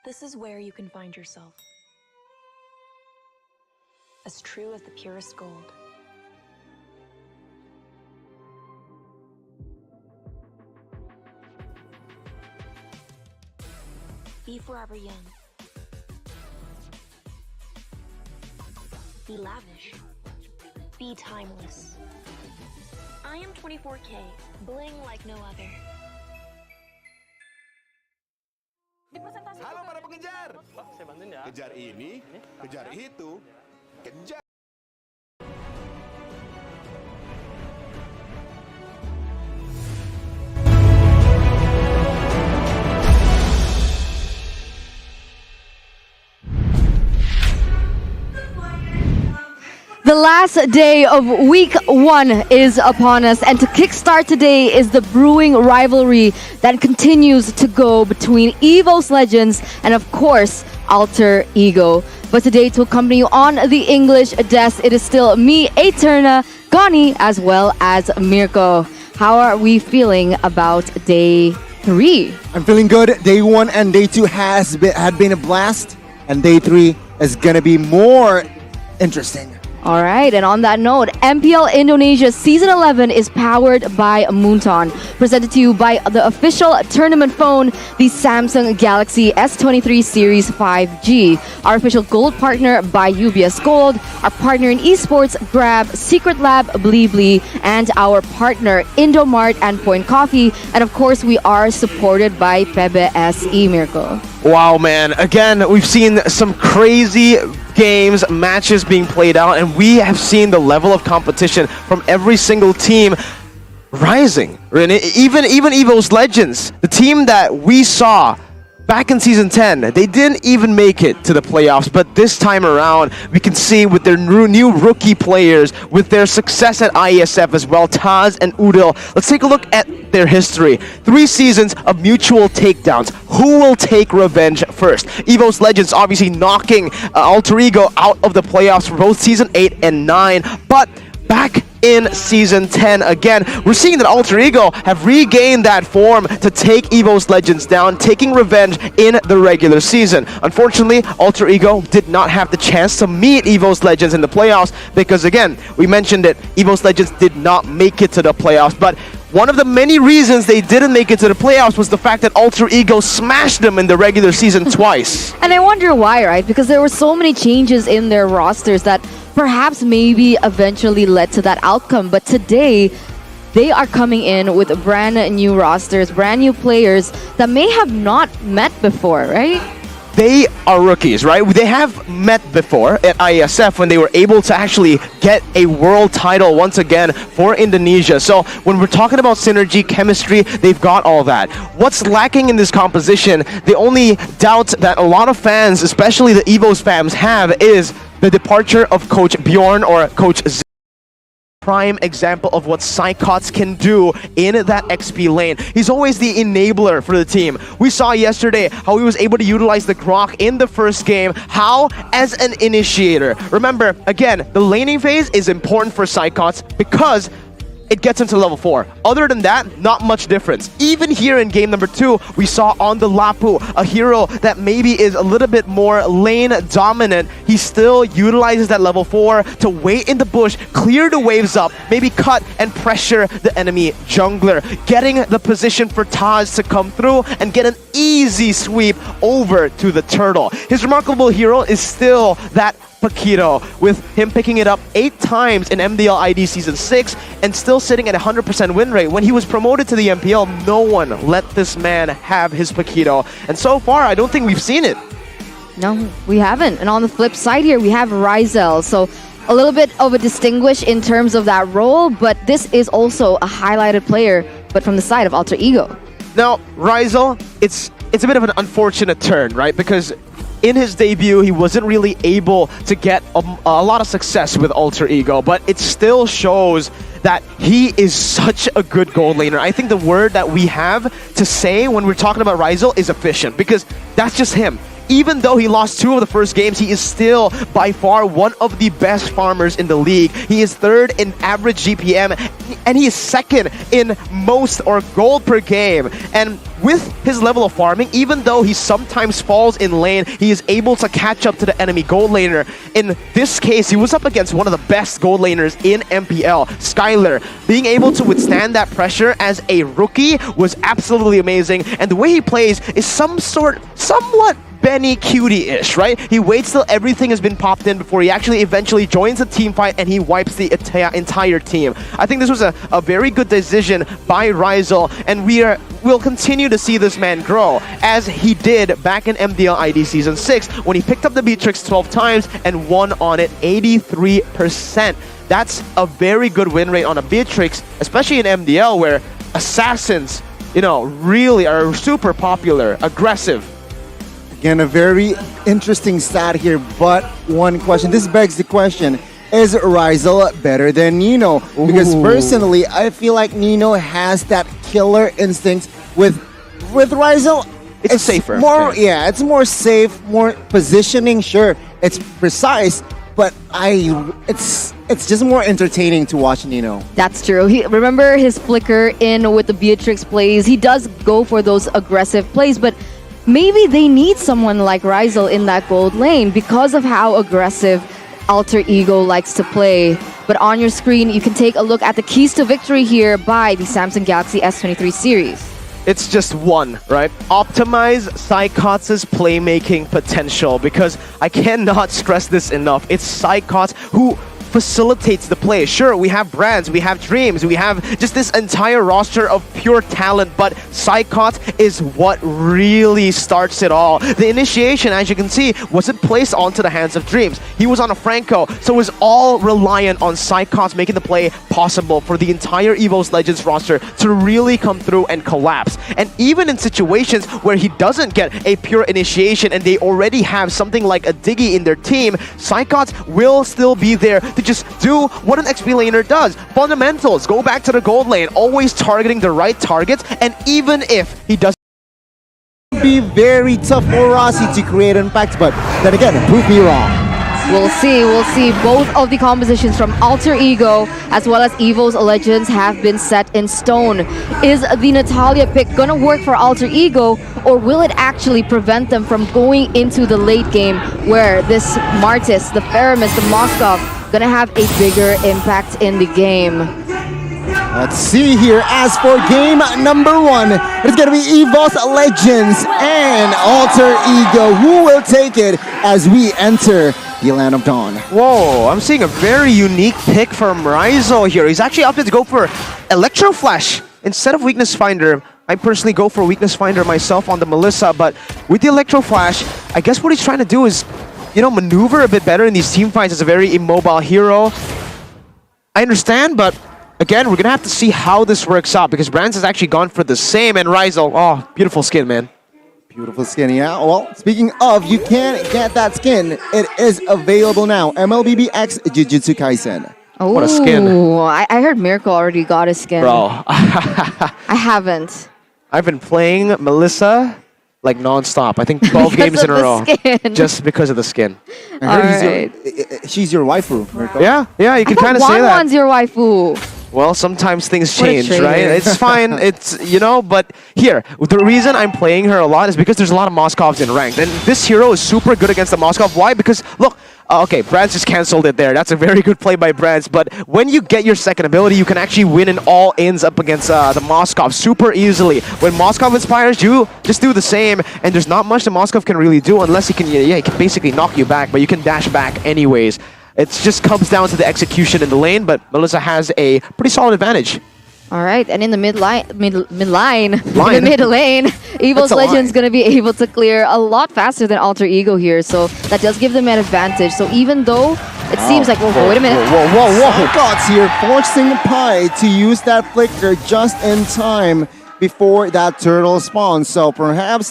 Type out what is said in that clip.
This is where you can find yourself. As true as the purest gold. Be forever young. Be lavish. Be timeless. I am 24K, bling like no other. Halo para pengejar. Saya bantuin ya. Kejar ini, kejar itu, kejar. The last day of week 1 is upon us, and to kickstart today is the brewing rivalry that continues to go between EVO's Legends and, of course, Alter Ego. But today, to accompany you on the English desk, it is still me, Eterna, Gani, as well as Mirko. How are we feeling about day 3? I'm feeling good. Day 1 and day 2 had been a blast, and day 3 is gonna be more interesting. All right, and on that note, MPL Indonesia Season 11 is powered by Moonton. Presented to you by the official tournament phone, the Samsung Galaxy S23 Series 5G. Our official gold partner by UBS Gold. Our partner in esports, Grab, Secret Lab, Bleebly, and our partner, Indomart and Point Coffee. And of course, we are supported by PBSE, Mirko. Wow, man. Again, we've seen some crazy games, matches being played out, and we have seen the level of competition from every single team rising. Even EVO's Legends, the team that we saw back in Season 10, they didn't even make it to the playoffs, but this time around, we can see with their new rookie players, with their success at ISF as well, Taz and Udil. Let's take a look at their history. 3 seasons of mutual takedowns. Who will take revenge first? EVO's Legends obviously knocking Alter Ego out of the playoffs for both Season 8 and 9, but back in Season 10 again, we're seeing that Alter Ego have regained that form to take EVO's Legends down, taking revenge in the regular season. Unfortunately, Alter Ego did not have the chance to meet EVO's Legends in the playoffs because, again, we mentioned it, EVO's Legends did not make it to the playoffs, but one of the many reasons they didn't make it to the playoffs was the fact that Alter Ego smashed them in the regular season twice. And I wonder why, right? Because there were so many changes in their rosters that perhaps maybe eventually led to that outcome. But today, they are coming in with brand new rosters, brand new players that may have not met before, right? They are rookies, right? They have met before at ISF when they were able to actually get a world title once again for Indonesia. So when we're talking about synergy, chemistry, they've got all that. What's lacking in this composition, the only doubt that a lot of fans, especially the EVO's fans, have is the departure of Coach Bjorn or Coach Z. Prime example of what Psychots can do in that XP lane. He's always the enabler for the team. We saw yesterday how he was able to utilize the Grok in the first game. How? As an initiator. Remember, again, the laning phase is important for Psychots because it gets into level 4. Other than that, not much difference. Even here in game number 2, we saw on the Lapu, a hero that maybe is a little bit more lane dominant. He still utilizes that level 4 to wait in the bush, clear the waves up, maybe cut and pressure the enemy jungler, getting the position for Taz to come through and get an easy sweep over to the turtle. His remarkable hero is still that Paquito, with him picking it up 8 times in MDL ID Season 6 and still sitting at 100% win rate. When he was promoted to the MPL, no one let this man have his Paquito. And so far, I don't think we've seen it. No, we haven't. And on the flip side here, we have Rizel. So a little bit of a distinguish in terms of that role, but this is also a highlighted player, but from the side of Alter Ego. Now, Rizel, it's a bit of an unfortunate turn, right? Because in his debut, he wasn't really able to get a lot of success with Alter Ego, but it still shows that he is such a good gold laner. I think the word that we have to say when we're talking about Rizel is efficient, because that's just him. even though he lost 2 of the first games, he is still by far one of the best farmers in the league. He is 3rd in average GPM, and he is 2nd in most or gold per game. And with his level of farming, even though he sometimes falls in lane, he is able to catch up to the enemy gold laner. In this case, he was up against one of the best gold laners in MPL, Skylar. Being able to withstand that pressure as a rookie was absolutely amazing, and the way he plays is somewhat Benny Cutie-ish, right? He waits till everything has been popped in before he actually eventually joins a team fight and he wipes the entire team. I think this was a very good decision by Rizal, and we'll continue to see this man grow as he did back in MDL ID Season 6 when he picked up the Beatrix 12 times and won on it 83%. That's a very good win rate on a Beatrix, especially in MDL where assassins, really are super popular, aggressive. Again, a very interesting stat here, but one question. This begs the question, is Rizal better than Nino? Because personally, I feel like Nino has that killer instinct. With Rizal, it's safer. It's more safe, more positioning. Sure, it's precise, but it's just more entertaining to watch Nino. That's true. Remember his flicker in with the Beatrix plays. He does go for those aggressive plays, but maybe they need someone like Rizal in that gold lane because of how aggressive Alter Ego likes to play. But on your screen, you can take a look at the keys to victory here by the Samsung Galaxy S23 series. It's just one, right? Optimize Psychots' playmaking potential, because I cannot stress this enough. It's Psychots who facilitates the play. Sure, we have brands, we have dreams, we have just this entire roster of pure talent, but Psychots is what really starts it all. The initiation, as you can see, wasn't placed onto the hands of Dreams. He was on a Franco, so it was all reliant on Psychots making the play possible for the entire EVO's Legends roster to really come through and collapse. And even in situations where he doesn't get a pure initiation and they already have something like a Diggy in their team, Psychots will still be there to just do what an XP laner does. Fundamentals, go back to the gold lane, always targeting the right targets, and even if he doesn't Be very tough for Rossi to create impact, but then again, prove me wrong. We'll see. Both of the compositions from Alter Ego as well as EVO's Legends have been set in stone. Is the Natalia pick gonna work for Alter Ego, or will it actually prevent them from going into the late game where this Martis, the Faramis, the Moskov gonna have a bigger impact in the game? Let's see here. As for game number 1, it's going to be EVO's Legends and Alter Ego. Who will take it as we enter the Land of Dawn? Whoa, I'm seeing a very unique pick from Rizal here. He's actually opted to go for Electro Flash instead of Weakness Finder. I personally go for Weakness Finder myself on the Melissa, but with the Electro Flash, I guess what he's trying to do is, maneuver a bit better in these team fights as a very immobile hero. I understand, but again, we're going to have to see how this works out, because Brands has actually gone for the same, and Rizal, oh, beautiful skin, man. Beautiful skin, yeah. Well, speaking of, you can get that skin. It is available now. MLBBX Jujutsu Kaisen. Oh, what a skin. I heard Miracle already got a skin. Bro. I haven't. I've been playing Melissa like non-stop. I think 12 games in a row. Skin. Just because of the skin. I heard she's your waifu, Mirko. Yeah, you can kind of say that. Wan's your waifu. Well, sometimes things What a change, traitor. right? It's fine. It's, but here, the reason I'm playing her a lot is because there's a lot of Moskovs in ranked. And this hero is super good against the Moskov. Why? Because, look, okay, Brands just cancelled it there. That's a very good play by Brands. But when you get your second ability, you can actually win in all ins up against the Moskov super easily. When Moskov inspires, you just do the same. And there's not much the Moskov can really do unless he can, he can basically knock you back. But you can dash back anyways. It just comes down to the execution in the lane, but Melissa has a pretty solid advantage. All right, and in the mid lane, Line. in the mid lane, EVO's That's a Legends line. going to be able to clear a lot faster than Alter Ego here, so that does give them an advantage. So even though it seems like, whoa, wait a minute. Whoa. Gods here forcing Pi to use that flicker just in time before that turtle spawns. So perhaps